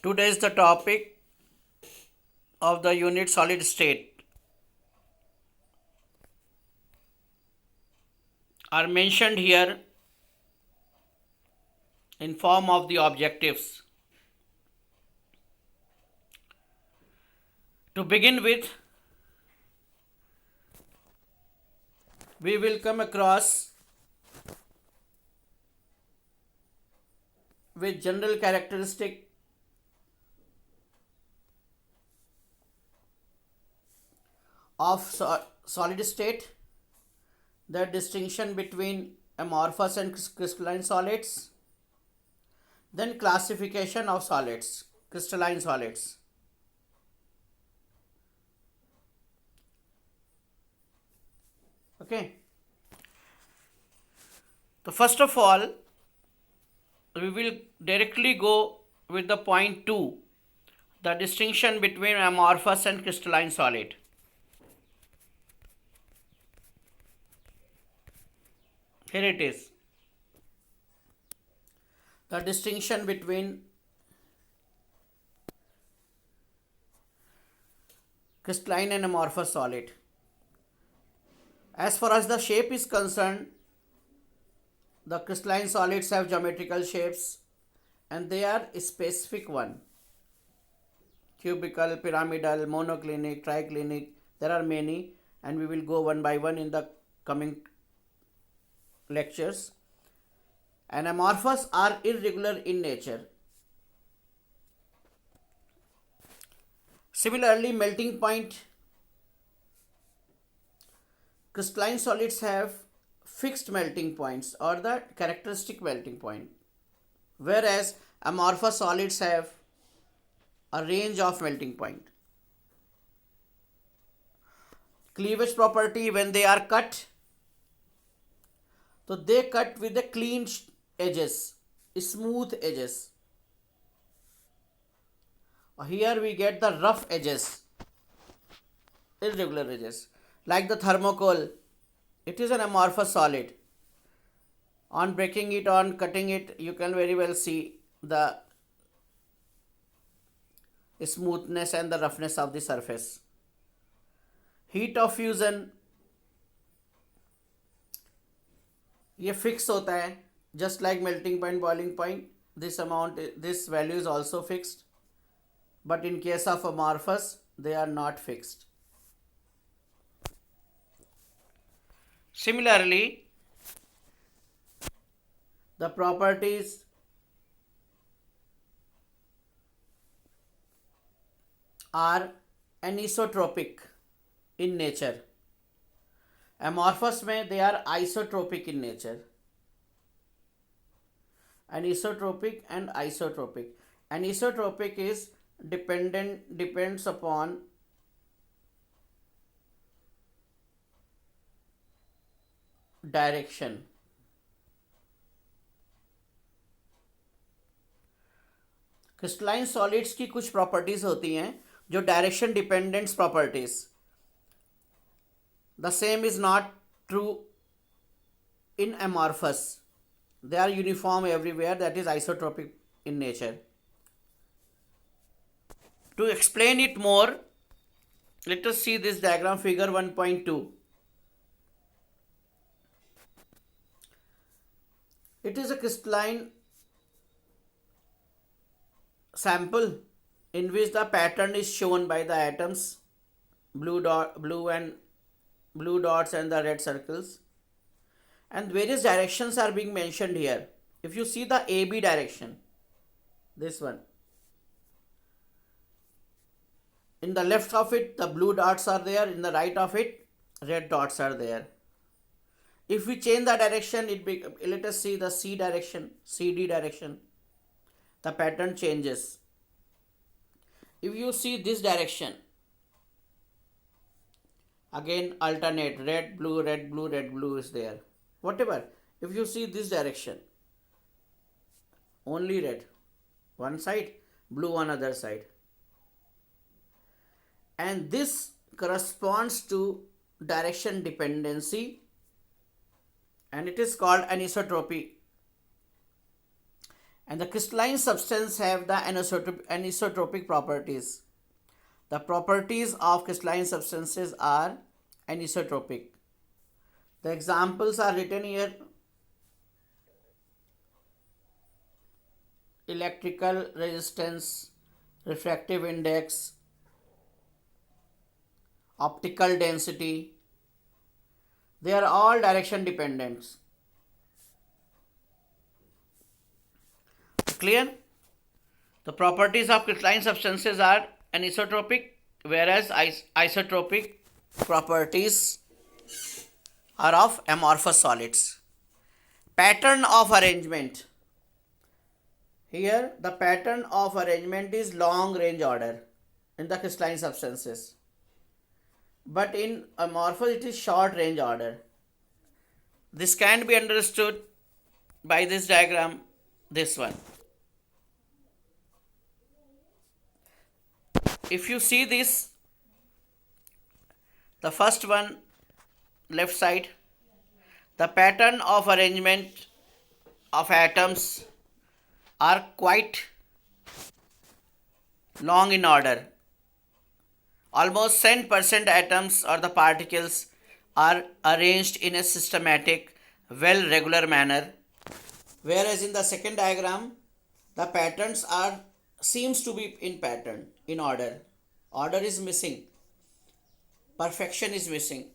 Today is the topic of the unit solid state are mentioned here in form of the objectives. To begin with, we will come across with general characteristic of solid state, the distinction between amorphous and crystalline solids, then classification of solids, crystalline solids. Okay. So first of all, we will directly go with the point 2, the distinction between amorphous and crystalline solid. Here it is. The distinction between crystalline and amorphous solid. As far as the shape is concerned, the crystalline solids have geometrical shapes and they are specific one. Cubical, pyramidal, monoclinic, triclinic, there are many, and we will go one by one in the coming lectures. And amorphous are irregular in nature. Similarly, melting point, crystalline solids have fixed melting points or the characteristic melting point, whereas amorphous solids have a range of melting point. Cleavage property, when they are cut, so they cut with the clean edges, smooth edges. Here we get the rough edges, irregular edges, like the thermocol. It is an amorphous solid. On breaking it, on cutting it, you can very well see the smoothness and the roughness of the surface. Heat of fusion, ये fix होता है, just like melting point, boiling point. This value is also fixed, but in case of amorphous, they are not fixed. Similarly, the properties are anisotropic in nature. Amorphous में they are isotropic in nature. Anisotropic and isotropic. Anisotropic is depends upon direction. Crystalline solids की कुछ properties होती हैं जो direction dependents properties. The same is not true in amorphous. They are uniform everywhere, that is isotropic in nature. To explain it more, let us see this diagram, figure 1.2. It is a crystalline sample in which the pattern is shown by the atoms, blue dots and the red circles, and various directions are being mentioned here. If you see the AB direction, this one, in the left of it the blue dots are there, in the right of it red dots are there. If we change the direction, let us see the C direction, CD direction, the pattern changes. If you see this direction, again alternate, red blue red blue red blue is there, whatever. If you see this direction, only red one side, blue on other side, and this corresponds to direction dependency, and it is called anisotropy. And the crystalline substance have the anisotropic properties. The properties of crystalline substances are anisotropic. The examples are written here. Electrical resistance, refractive index, optical density. They are all direction dependent. Clear? The properties of crystalline substances are anisotropic, whereas isotropic properties are of amorphous solids. Pattern of arrangement. Here the pattern of arrangement is long range order in the crystalline substances, but in amorphous it is short range order. This can be understood by this diagram, this one. If you see this, the first one, left side, the pattern of arrangement of atoms are quite long in order. Almost 10% atoms or the particles are arranged in a systematic, well regular manner, whereas in the second diagram the patterns are seems to be in pattern, in order. Order is missing, perfection is missing.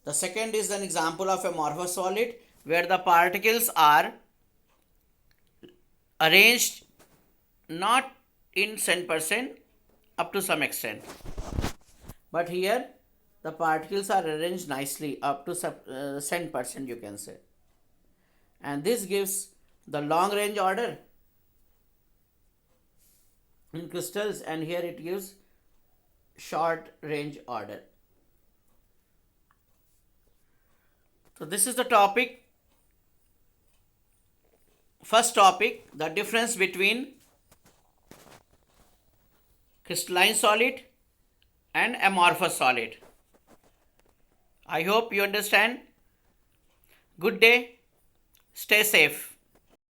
The second is an example of amorphous solid where the particles are arranged not in 10% up to some extent, but here the particles are arranged nicely up to 10%, you can say, and this gives the long range order in crystals, and here it gives short range order. So this is the topic. First topic, the difference between crystalline solid and amorphous solid. I hope you understand. Good day. Stay safe.